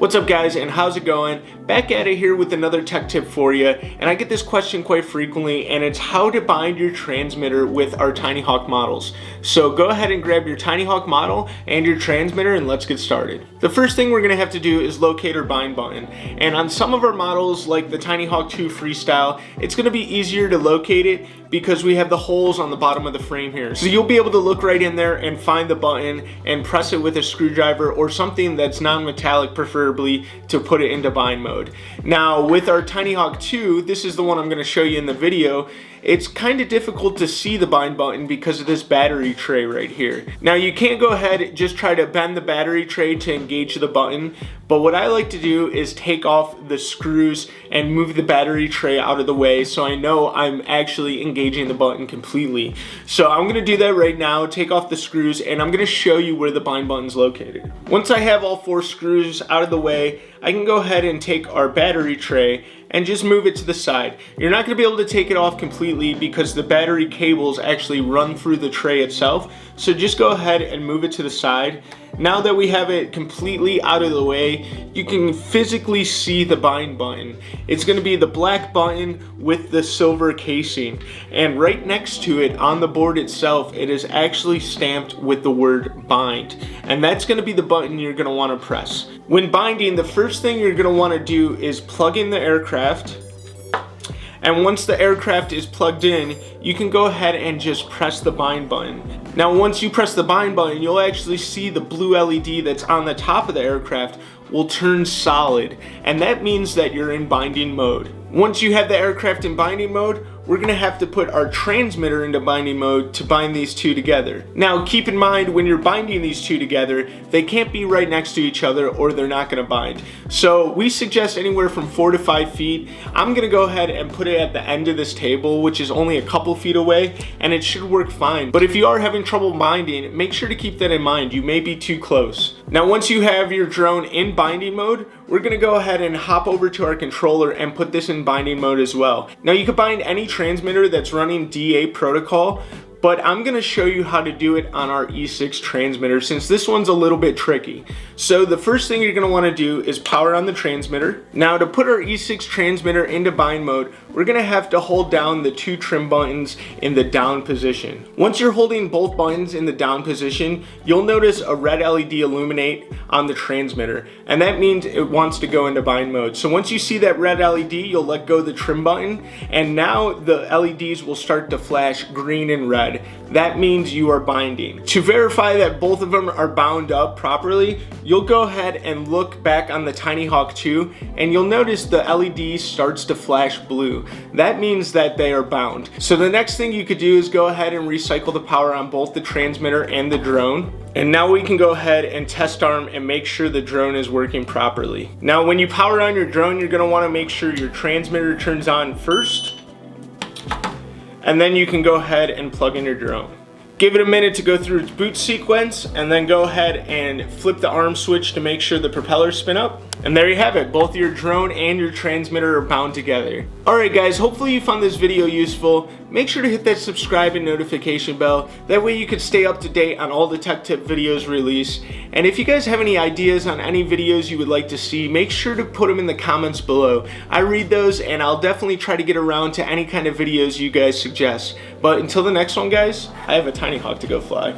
What's up guys, and how's it going? Back at it here with another tech tip for you, and I get this question quite frequently, and it's how to bind your transmitter with our Tinyhawk models. So go ahead and grab your Tinyhawk model and your transmitter and let's get started. The first thing we're going to have to do is locate our bind button, and on some of our models like the Tinyhawk 2 Freestyle, it's going to be easier to locate it because we have the holes on the bottom of the frame here. So you'll be able to look right in there and find the button and press it with a screwdriver or something that's non-metallic, preferably, to put it into bind mode. Now with our Tinyhawk 2, this is the one I'm going to show you in the video, it's kind of difficult to see the bind button because of this battery tray right here. Now you can't go ahead and just try to bend the battery tray to engage the button, but what I like to do is take off the screws and move the battery tray out of the way so I know I'm actually engaging the button completely. So I'm going to do that right now, take off the screws, and I'm going to show you where the bind button is located. Once I have all 4 screws out of the way, I can go ahead and take our battery tray and just move it to the side. You're not going to be able to take it off completely because the battery cables actually run through the tray itself, so just go ahead and move it to the side. Now that we have it completely out of the way, you can physically see the bind button. It's going to be the black button with the silver casing, and right next to it on the board itself, it is actually stamped with the word bind, and that's going to be the button you're going to want to press. When binding, the first thing you're going to want to do is plug in the aircraft, and once the aircraft is plugged in, you can go ahead and just press the bind button. Now once you press the bind button, you'll actually see the blue LED that's on the top of the aircraft will turn solid, and that means that you're in binding mode. Once you have the aircraft in binding mode, we're going to have to put our transmitter into binding mode to bind these two together. Now keep in mind, when you're binding these two together, they can't be right next to each other or they're not going to bind. So we suggest anywhere from 4 to 5 feet. I'm going to go ahead and put it at the end of this table, which is only a couple feet away, and it should work fine. But if you are having trouble binding, make sure to keep that in mind. You may be too close. Now once you have your drone in binding mode, we're going to go ahead and hop over to our controller and put this in binding mode as well. Now you can bind any transmitter that's running D8 protocol, but I'm going to show you how to do it on our E6 transmitter since this one's a little bit tricky. So the first thing you're going to want to do is power on the transmitter. Now to put our E6 transmitter into bind mode, we're going to have to hold down the 2 trim buttons in the down position. Once you're holding both buttons in the down position, you'll notice a red LED illuminate on the transmitter, and that means it wants to go into bind mode. So once you see that red LED, you'll let go of the trim button, and now the LEDs will start to flash green and red. That means you are binding. To verify that both of them are bound up properly, you'll go ahead and look back on the Tinyhawk 2, and you'll notice the LED starts to flash blue. That means that they are bound. So the next thing you could do is go ahead and recycle the power on both the transmitter and the drone. And now we can go ahead and test arm and make sure the drone is working properly. Now when you power on your drone, you're going to want to make sure your transmitter turns on first, and then you can go ahead and plug in your drone. Give it a minute to go through its boot sequence, and then go ahead and flip the arm switch to make sure the propellers spin up. And there you have it, both your drone and your transmitter are bound together. Alright guys, hopefully you found this video useful. Make sure to hit that subscribe and notification bell, that way you can stay up to date on all the tech tip videos released. And if you guys have any ideas on any videos you would like to see, make sure to put them in the comments below. I read those, and I'll definitely try to get around to any kind of videos you guys suggest. But until the next one guys, I have a Tinyhawk to go fly.